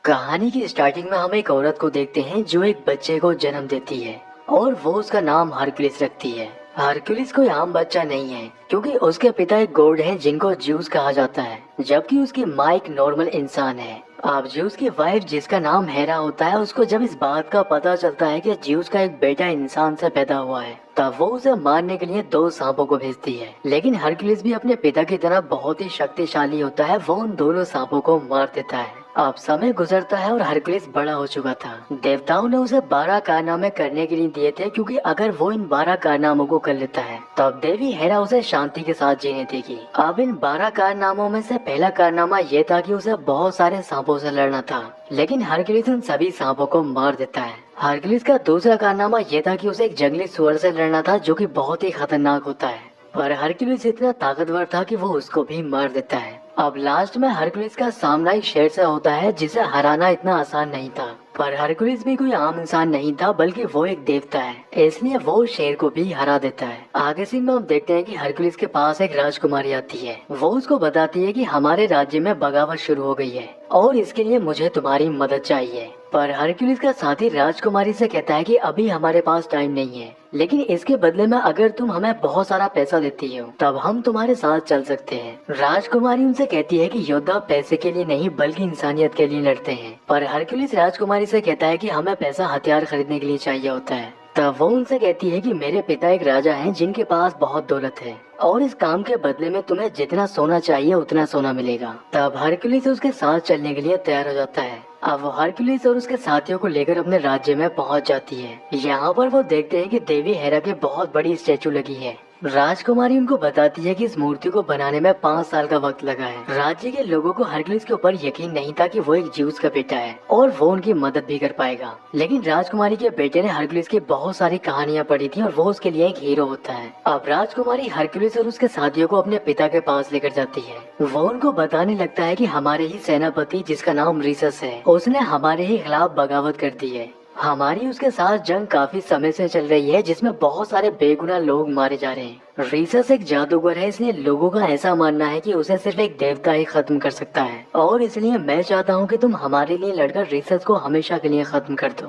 कहानी की स्टार्टिंग में हम एक औरत को देखते हैं जो एक बच्चे को जन्म देती है और वो उसका नाम हरक्युलिस रखती है। हरक्युलिस कोई आम बच्चा नहीं है क्योंकि उसके पिता एक गॉड हैं जिनको ज्यूस कहा जाता है, जबकि उसकी माँ एक नॉर्मल इंसान है। अब ज्यूस की वाइफ जिसका नाम हेरा होता है, उसको जब इस बात का पता चलता है कि ज्यूस का एक बेटा इंसान से पैदा हुआ है, तब वो उसे मारने के लिए दो सांपों को भेजती है। लेकिन हरक्युलिस भी अपने पिता की तरह बहुत ही शक्तिशाली होता है, वो उन दोनों सांपों को मार देता है। अब समय गुजरता है और हरक्युलिस बड़ा हो चुका था। देवताओं ने उसे 12 कारनामे करने के लिए दिए थे, क्योंकि अगर वो इन 12 कारनामों को कर लेता है तब देवी हेरा उसे शांति के साथ जीने देगी। अब इन 12 कारनामों में से पहला कारनामा ये था कि उसे बहुत सारे सांपों से लड़ना था, लेकिन हरक्युलिस उन सभी सांपों को मार देता है। हरक्युलिस का दूसरा कारनामा ये था कि उसे एक जंगली सुअर से लड़ना था, जो कि बहुत ही खतरनाक होता है, पर हरक्युलिस इतना ताकतवर था कि वो उसको भी मार देता है। अब लास्ट में हरक्युलिस का सामना एक शेर से होता है, जिसे हराना इतना आसान नहीं था। पर हरक्युलिस भी कोई आम इंसान नहीं था, बल्कि वो एक देवता है, इसलिए वो शेर को भी हरा देता है। आगे सीन में हम देखते हैं कि हरक्युलिस के पास एक राजकुमारी आती है। वो उसको बताती है कि हमारे राज्य में बगावत शुरू हो गई है और इसके लिए मुझे तुम्हारी मदद चाहिए। पर हरक्युलिस का साथी राजकुमारी से कहता है कि अभी हमारे पास टाइम नहीं है, लेकिन इसके बदले में अगर तुम हमें बहुत सारा पैसा देती हो तब हम तुम्हारे साथ चल सकते हैं। राजकुमारी उनसे कहती है कि योद्धा पैसे के लिए नहीं बल्कि इंसानियत के लिए लड़ते हैं। पर हरक्युलिस राजकुमारी से कहता है कि हमें पैसा हथियार खरीदने के लिए चाहिए होता है। तब वो उनसे कहती है कि मेरे पिता एक राजा हैं जिनके पास बहुत दौलत है और इस काम के बदले में तुम्हें जितना सोना चाहिए उतना सोना मिलेगा। तब हरक्युलिस उसके साथ चलने के लिए तैयार हो जाता है। अब वो हरक्युलिस और उसके साथियों को लेकर अपने राज्य में पहुंच जाती है। यहाँ पर वो देखते हैं कि देवी हेरा की बहुत बड़ी स्टेचू लगी है। राजकुमारी उनको बताती है कि इस मूर्ति को बनाने में 5 साल का वक्त लगा है। राज्य के लोगों को हरक्युलिस के ऊपर यकीन नहीं था कि वो एक ज्यूस का बेटा है और वो उनकी मदद भी कर पाएगा। लेकिन राजकुमारी के बेटे ने हरक्युलिस की बहुत सारी कहानियां पढ़ी थी और वो उसके लिए एक हीरो होता है। अब राजकुमारी हरक्युलिस और उसके साथियों को अपने पिता के पास लेकर जाती है। वो उनको बताने लगता है कि हमारे ही सेनापति, जिसका नाम रीसस है, उसने हमारे ही खिलाफ बगावत कर दी है। हमारी उसके साथ जंग काफी समय से चल रही है, जिसमें बहुत सारे बेगुनाह लोग मारे जा रहे हैं। रीसस एक जादूगर है, इसलिए लोगों का ऐसा मानना है कि उसे सिर्फ एक देवता ही खत्म कर सकता है, और इसलिए मैं चाहता हूँ कि तुम हमारे लिए लड़कर रीसस को हमेशा के लिए खत्म कर दो,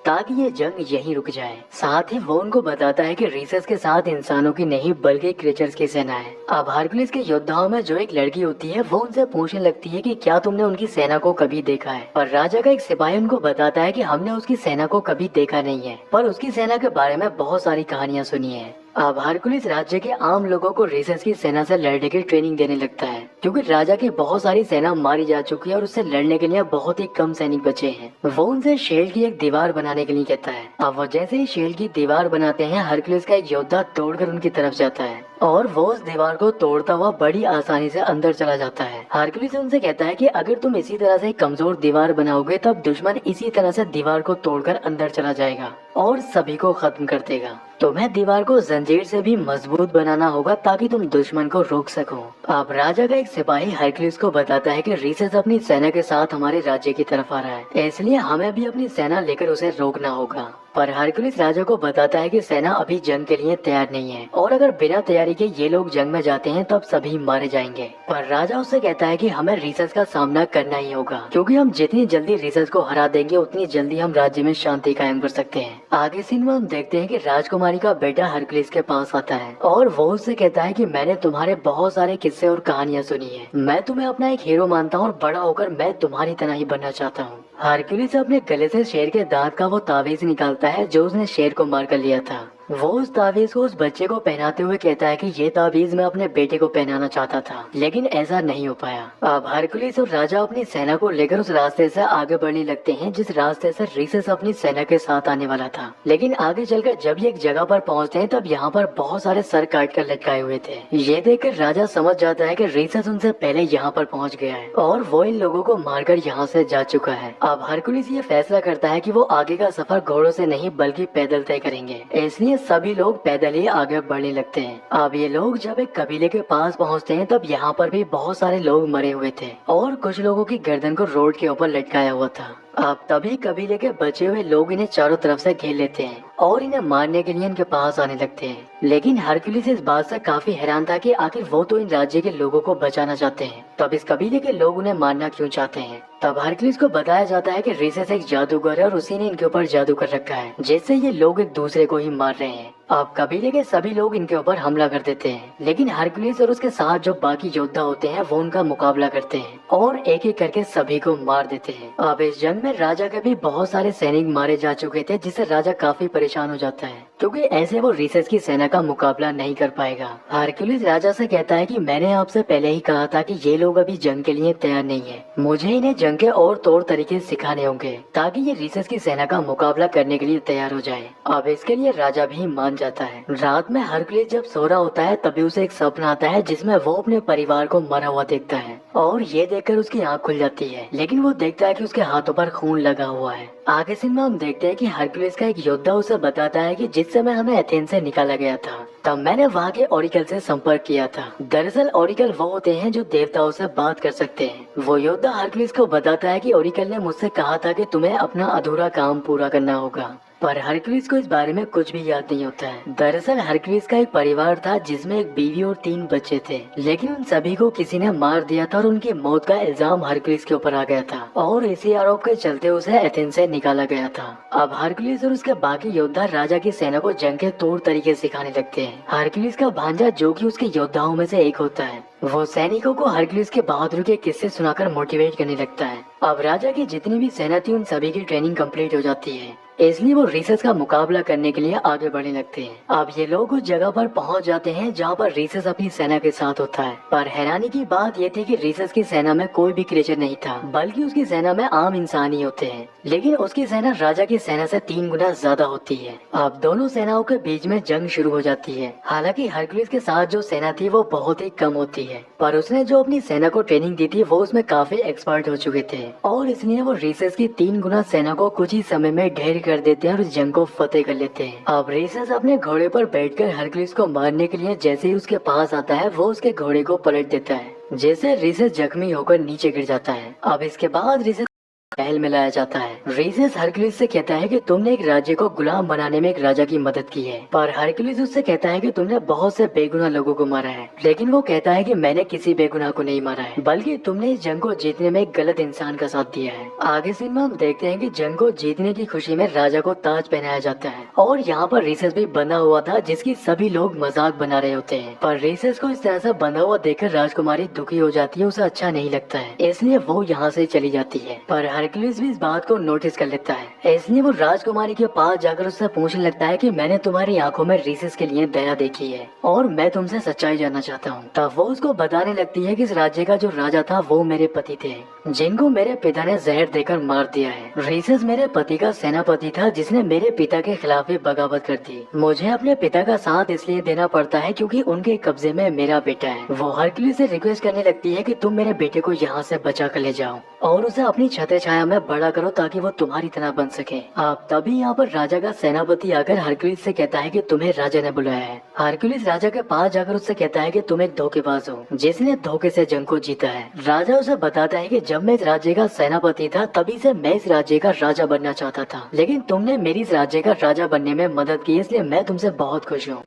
ताकि ये जंग यहीं रुक जाए। साथ ही वो उनको बताता है कि रीसस के साथ इंसानों की नहीं बल्कि क्रीचर्स की सेना है। अब हरक्युलिस के योद्धाओं में जो एक लड़की होती है, वो उनसे पूछने लगती है कि क्या तुमने उनकी सेना को कभी देखा है। पर राजा का एक सिपाही उनको बताता है कि हमने उसकी सेना को कभी देखा नहीं है, पर उसकी सेना के बारे में बहुत सारी कहानियां सुनी है। अब हरक्युलिस राज्य के आम लोगों को रीसस की सेना से लड़ने की ट्रेनिंग देने लगता है, क्योंकि राजा की बहुत सारी सेना मारी जा चुकी है और उससे लड़ने के लिए बहुत ही कम सैनिक बचे हैं। वो उनसे शील्ड की एक दीवार बनाने के लिए कहता है। अब वो जैसे ही शील्ड की दीवार बनाते हैं, हरक्युलिस का एक योद्धा तोड़कर उनकी तरफ जाता है और वो उस दीवार को तोड़ता हुआ बड़ी आसानी से अंदर चला जाता है। हरक्युलिस उनसे कहता है कि अगर तुम इसी तरह से कमजोर दीवार बनाओगे तब दुश्मन इसी तरह से दीवार को तोड़कर अंदर चला जाएगा और सभी को खत्म कर देगा। तुम्हें दीवार को जंजीर से भी मजबूत बनाना होगा ताकि तुम दुश्मन को रोक सको। अब राजा का एक सिपाही हरक्युलिस को बताता है कि रीसस अपनी सेना के साथ हमारे राज्य की तरफ आ रहा है, इसलिए हमें भी अपनी सेना लेकर उसे रोकना होगा। पर हरक्युलिस राजा को बताता है कि सेना अभी जंग के लिए तैयार नहीं है और अगर बिना तैयारी के ये लोग जंग में जाते हैं तब सभी मारे जाएंगे। पर राजा उससे कहता है कि हमें रीसस का सामना करना ही होगा, क्योंकि हम जितनी जल्दी रीसस को हरा देंगे उतनी जल्दी हम राज्य में शांति कायम कर सकते हैं। आगे सीन में हम देखते हैं कि राजकुमारी का बेटा हरक्युलिस के पास आता है और वो उससे कहता है कि मैंने तुम्हारे बहुत सारे किस्से और कहानियां सुनी है, मैं तुम्हें अपना एक हीरो मानता हूँ और बड़ा होकर मैं तुम्हारी तरह ही बनना चाहता हूँ। हरक्युलिस अपने गले से शेर के दांत का वो तावीज निकालता है जो उसने शेर को मार कर लिया था। वो उस तावीज को उस बच्चे को पहनाते हुए कहता है कि ये तावीज मैं अपने बेटे को पहनाना चाहता था, लेकिन ऐसा नहीं हो पाया। अब हरक्युलिस और राजा अपनी सेना को लेकर उस रास्ते से आगे बढ़ने लगते हैं जिस रास्ते से रीसस अपनी सेना के साथ आने वाला था। लेकिन आगे चलकर जब ये एक जगह पर पहुंचते हैं तब यहाँ पर बहुत सारे सर काट कर लटकाए हुए थे। ये देखकर राजा समझ जाता है कि रीसस उनसे पहले यहाँ पर पहुँच गया है और वो इन लोगों को मारकर यहाँ से जा चुका है। अब हरक्युलिस ये फैसला करता है कि वो आगे का सफर घोड़ों से नहीं बल्कि पैदल तय करेंगे, इसलिए सभी लोग पैदल ही आगे बढ़ने लगते हैं। अब ये लोग जब एक कबीले के पास पहुंचते हैं तब यहाँ पर भी बहुत सारे लोग मरे हुए थे और कुछ लोगों की गर्दन को रोड के ऊपर लटकाया हुआ था। अब तभी कबीले के बचे हुए लोग इन्हें चारों तरफ से घेर लेते हैं और इन्हें मारने के लिए इनके पास आने लगते हैं। लेकिन हरक्यूलिस इस बात से काफी हैरान था कि आखिर वो तो इन राज्य के लोगों को बचाना चाहते हैं, तब इस कबीले के लोग उन्हें मारना क्यों चाहते हैं। तब हरक्यूलिस को बताया जाता है कि रीसेस एक जादूगर है और उसी ने इनके ऊपर जादू कर रखा है, जिससे ये लोग एक दूसरे को ही मार रहे हैं। अब कबीले के सभी लोग इनके ऊपर हमला कर देते हैं, लेकिन हरक्यूलिस और उसके साथ जो बाकी योद्धा होते हैं वो उनका मुकाबला करते हैं और एक एक करके सभी को मार देते हैं। अब इस जंग में राजा के भी बहुत सारे सैनिक मारे जा चुके थे, जिससे राजा काफी परेशान हो जाता है, क्योंकि ऐसे वो रीसेस की सेना का मुकाबला नहीं कर पाएगा। हरक्यूलिस राजा से कहता है कि मैंने आपसे पहले ही कहा था कि ये लोग अभी जंग के लिए तैयार नहीं है, मुझे इन्हें जंग के और तौर तरीके सिखाने होंगे ताकि ये रीसेस की सेना का मुकाबला करने के लिए तैयार हो जाए। अब इसके लिए राजा भी मान जाता है। रात में हरक्यूलिस जब सो रहा होता है तभी उसे एक सपना आता है जिसमें वो अपने परिवार को मरा हुआ देखता है और ये देखकर उसकी आंख खुल जाती है, लेकिन वो देखता है कि उसके हाथों पर खून लगा हुआ है। आगे सीन में हम देखते हैं कि हरक्यूलिस का एक योद्धा उसे बताता है कि जिस समय हमें एथेंस से निकाला गया था तब मैंने वहाँ के ओरिकल से संपर्क किया था। दरअसल ओरिकल वो होते हैं जो देवताओं से बात कर सकते हैं। वो योद्धा हरक्यूलिस को बताता है कि ओरिकल ने मुझसे कहा था कि तुम्हें अपना अधूरा काम पूरा करना होगा, पर हरक्यूलिस को इस बारे में कुछ भी याद नहीं होता है। दरअसल हरक्यूलिस का एक परिवार था जिसमें एक बीवी और 3 बच्चे थे, लेकिन उन सभी को किसी ने मार दिया था और उनकी मौत का इल्जाम हरक्यूलिस के ऊपर आ गया था और इसी आरोप के चलते उसे एथेंस से निकाला गया था। अब हरक्यूलिस और उसके बाकी योद्धा राजा की सेना को जंग के तौर तरीके सिखाने लगते हैं। हरक्यूलिस का भांजा जो कि उसके योद्धाओं में से एक होता है, वो सैनिकों को हरक्यूलिस के बहादुरी के किस्से सुनाकर मोटिवेट करने लगता है। अब राजा की जितनी भी सेना थी उन सभी की ट्रेनिंग कंप्लीट हो जाती है, इसलिए वो रीसेस का मुकाबला करने के लिए आगे बढ़ने लगते हैं। अब ये लोग उस जगह पर पहुंच जाते हैं जहां पर रीसेस अपनी सेना के साथ होता है, पर हैरानी की बात ये थी कि रीसेस की सेना में कोई भी क्रिएचर नहीं था, बल्कि उसकी सेना में आम इंसान ही होते हैं। लेकिन उसकी सेना राजा की सेना से 3 गुना ज्यादा होती है। अब दोनों सेनाओं के बीच में जंग शुरू हो जाती है। हालांकि हरक्यूलिस के साथ जो सेना थी वो बहुत ही कम होती है, पर उसने जो अपनी सेना को ट्रेनिंग दी थी वो उसमें काफी एक्सपर्ट हो चुके थे और इसलिए वो रीसेस की 3 गुना सेना को कुछ ही समय में ढेर कर देते हैं और इस जंग को फतेह कर लेते हैं। अब रीसेस अपने घोड़े पर बैठकर हरक्यूलिस को मारने के लिए जैसे ही उसके पास आता है वो उसके घोड़े को पलट देता है, जैसे रीसेस जख्मी होकर नीचे गिर जाता है। अब इसके बाद रीसेस महल में लाया जाता है। रीसेस हरक्यूलिस से कहता है कि तुमने एक राज्य को गुलाम बनाने में एक राजा की मदद की है, पर हरक्यूलिस उससे कहता है कि तुमने बहुत से बेगुनाह लोगों को मारा है। लेकिन वो कहता है कि मैंने किसी बेगुनाह को नहीं मारा है, बल्कि तुमने इस जंग को जीतने में एक गलत इंसान का साथ दिया है। आगे सीन में हम देखते हैं कि जंग को जीतने की खुशी में राजा को ताज पहनाया जाता है और यहाँ पर रीसेस भी बंधा हुआ था जिसकी सभी लोग मजाक बना रहे होते हैं, पर रीसेस को इस तरह से बंधा हुआ देखकर राजकुमारी दुखी हो जाती है, उसे अच्छा नहीं लगता है, इसलिए वो यहाँ से चली जाती है। पर हरक्यूलिस भी इस बात को नोटिस कर लेता है, इसलिए वो राजकुमारी के पास जाकर उससे पूछने लगता है कि मैंने तुम्हारी आंखों में रीसेस के लिए दया देखी है और मैं तुमसे सच्चाई जानना चाहता हूँ। तब वो उसको बताने लगती है कि इस राज्य का जो राजा था वो मेरे पति थे, जिनको मेरे पिता ने जहर देकर मार दिया है। रीसेस मेरे पति का सेनापति था जिसने मेरे पिता के खिलाफ ही बगावत कर दी। मुझे अपने पिता का साथ इसलिए देना पड़ता है क्योंकि उनके कब्जे में मेरा बेटा है। वो हरक्यूलिस से रिक्वेस्ट करने लगती है कि तुम मेरे बेटे को यहाँ से बचा कर ले जाओ और उसे अपनी छत्र छाया में बड़ा करो ताकि वो तुम्हारी तरह बन सके। अब तभी यहाँ पर राजा का सेनापति आकर हरक्यूलिस से कहता है कि तुम्हें राजा ने बुलाया है। हरक्यूलिस राजा के पास जाकर उससे कहता है कि तुम एक धोखेबाज हो जिसने धोखे से जंग को जीता है। राजा उसे बताता है कि जब मैं इस राज्य का सेनापति था तभी से मैं इस राज्य का राजा बनना चाहता था, लेकिन तुमने मेरी इस राज्य का राजा बनने में मदद की, इसलिए मैं तुमसे बहुत खुश हूँ।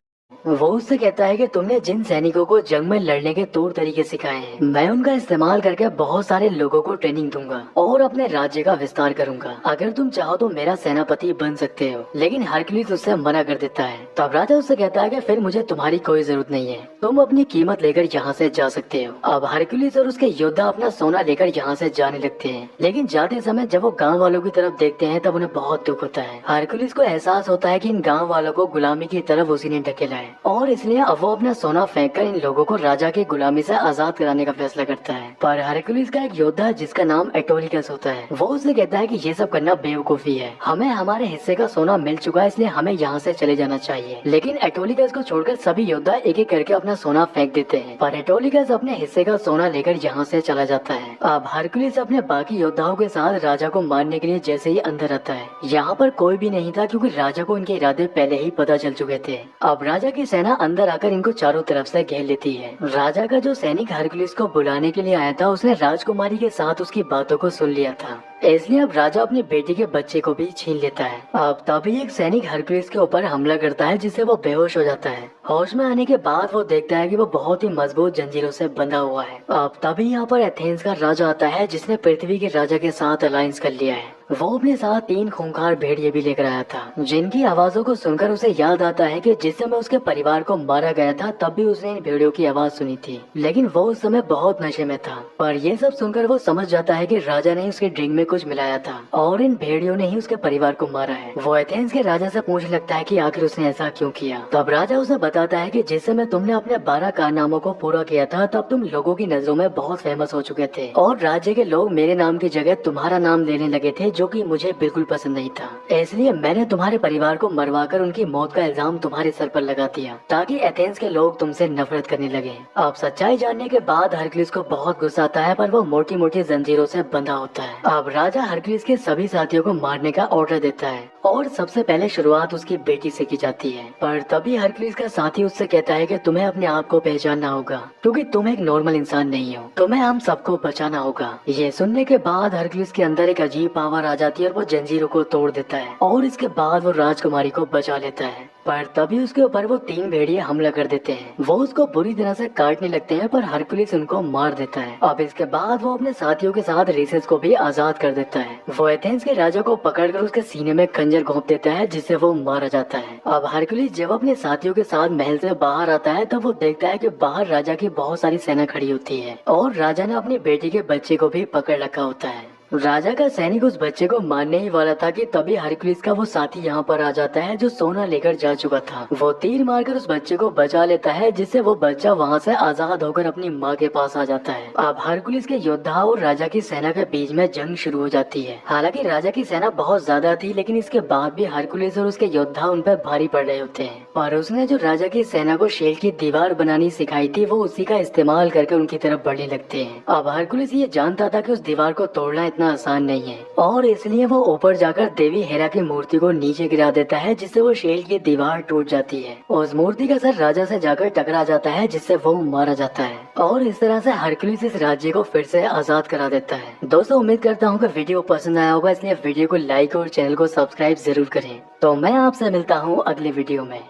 वो उससे कहता है कि तुमने जिन सैनिकों को जंग में लड़ने के तौर तरीके सिखाए हैं मैं उनका इस्तेमाल करके बहुत सारे लोगों को ट्रेनिंग दूंगा और अपने राज्य का विस्तार करूंगा। अगर तुम चाहो तो मेरा सेनापति बन सकते हो। लेकिन हरक्यूलिस उससे मना कर देता है। तब राजा उससे कहता है कि फिर मुझे तुम्हारी कोई जरूरत नहीं है, तुम अपनी कीमत लेकर यहाँ से जा सकते हो। अब हरक्यूलिस और उसके योद्धा अपना सोना लेकर यहाँ से जाने लगते हैं, लेकिन जाते समय जब वो गाँव वालों की तरफ देखते हैं तब उन्हें बहुत दुख होता है। हरक्यूलिस को एहसास होता है कि इन गाँव वालों को गुलामी की तरफ उसी ने ढकेला है और इसलिए अब वो अपना सोना फेंककर इन लोगों को राजा की गुलामी से आजाद कराने का फैसला करता है। पर हरक्यूलिस का एक योद्धा जिसका नाम एटोलिकस होता है वो उससे कहता है कि ये सब करना बेवकूफी है, हमें हमारे हिस्से का सोना मिल चुका है, इसलिए हमें यहाँ से चले जाना चाहिए। लेकिन एटोलिकस को छोड़कर सभी योद्धा एक एक करके अपना सोना फेंक देते हैं, पर एटोलिकस अपने हिस्से का सोना लेकर यहाँ से चला जाता है। अब हरक्यूलिस अपने बाकी योद्धाओं के साथ राजा को मारने के लिए जैसे ही अंदर आता है, यहाँ पर कोई भी नहीं था क्योंकि राजा को इनके इरादे पहले ही पता चल चुके थे। अब राजा की सेना अंदर आकर इनको चारों तरफ से घेर लेती है। राजा का जो सैनिक हरक्यूलिस को बुलाने के लिए आया था उसने राजकुमारी के साथ उसकी बातों को सुन लिया था, इसलिए अब राजा अपनी बेटी के बच्चे को भी छीन लेता है। अब तभी एक सैनिक हरक्यूलिस के ऊपर हमला करता है जिससे वो बेहोश हो जाता है। होश में आने के बाद वो देखता है कि वो बहुत ही मजबूत जंजीरों से बंधा हुआ है। अब तभी यहाँ पर एथेंस का राजा आता है जिसने पृथ्वी के राजा के साथ अलायंस कर लिया है। वो अपने साथ 3 खूंखार भेड़िए भी लेकर आया था, जिनकी आवाजों को सुनकर उसे याद आता है कि जिस समय उसके परिवार को मारा गया था तब भी उसने इन भेड़ियों की आवाज सुनी थी, लेकिन वो उस समय बहुत नशे में था। पर ये सब सुनकर वो समझ जाता है कि राजा ने उसके ड्रिंक में कुछ मिलाया था और इन भेड़ियों ने ही उसके परिवार को मारा है। वो एथेंस के राजा से पूछने लगता है कि आखिर उसने ऐसा क्यों किया। तब राजा उसे बताता है कि जिस समय तुमने अपने 12 कारनामों को पूरा किया था तब तुम लोगों की नजरों में बहुत फेमस हो चुके थे और राज्य के लोग मेरे नाम की जगह तुम्हारा नाम लेने लगे थे, जो कि मुझे बिल्कुल पसंद नहीं था। इसलिए मैंने तुम्हारे परिवार को मरवाकर उनकी मौत का इल्जाम तुम्हारे सर पर लगा दिया ताकि एथेंस के लोग तुमसे नफरत करने लगे। अब सच्चाई जानने के बाद हरक्यूलिस को बहुत गुस्सा आता है, पर वो मोटी मोटी जंजीरों से बंधा होता है। अब राजा हरक्यूलिस के सभी साथियों को मारने का ऑर्डर देता है और सबसे पहले शुरुआत उसकी बेटी से की जाती है। पर तभी हरक्यूलिस का साथी उससे कहता है कि तुम्हें अपने आप को पहचानना होगा क्योंकि तुम एक नॉर्मल इंसान नहीं हो, तुम्हें हम सबको बचाना होगा। ये सुनने के बाद हरक्यूलिस के अंदर एक अजीब पावर आ जाती है और वो जंजीरों को तोड़ देता है और इसके बाद वो राजकुमारी को बचा लेता है। पर तभी उसके ऊपर वो 3 भेड़िए हमला कर देते हैं। वो उसको बुरी तरह से काटने लगते हैं पर हरक्यूलिस उनको मार देता है। अब इसके बाद वो अपने साथियों के साथ रेसेस को भी आजाद कर देता है। वो एथेंस के राजा को पकड़कर उसके सीने में खंजर घोंप देता है जिससे वो मारा जाता है। अब हरक्यूलिस जब अपने साथियों के साथ महल से बाहर आता है तब वो देखता है कि बाहर राजा की बहुत सारी सेना खड़ी होती है और राजा ने अपनी बेटी के बच्चे को भी पकड़ रखा होता है। राजा का सैनिक उस बच्चे को मारने ही वाला था कि तभी हरक्यूलिस का वो साथी यहाँ पर आ जाता है जो सोना लेकर जा चुका था। वो तीर मारकर उस बच्चे को बचा लेता है जिससे वो बच्चा वहाँ से आजाद होकर अपनी माँ के पास आ जाता है। अब हरक्यूलिस के योद्धा और राजा की सेना के बीच में जंग शुरू हो जाती है। हालांकि राजा की सेना बहुत ज्यादा थी, लेकिन इसके बाद भी हरक्यूलिस और उसके योद्धा उन पर भारी पड़ रहे होते हैं। पर उसने जो राजा की सेना को शेल की दीवार बनानी सिखाई थी वो उसी का इस्तेमाल करके उनकी तरफ बढ़ने लगते हैं। अब हरक्यूलिस ये जानता था कि उस दीवार को तोड़ना इतना आसान नहीं है और इसलिए वो ऊपर जाकर देवी हेरा की मूर्ति को नीचे गिरा देता है जिससे वो शेल की दीवार टूट जाती है। उस मूर्ति का सर राजा से जाकर टकरा जाता है जिससे वो मारा जाता है और इस तरह से हरक्यूलिस इस राज्य को फिर से आजाद करा देता है। दोस्तों उम्मीद करता हूँ कि वीडियो पसंद आया होगा, इसलिए वीडियो को लाइक और चैनल को सब्सक्राइब जरूर करें। तो मैं आपसे मिलता हूँ अगले वीडियो में।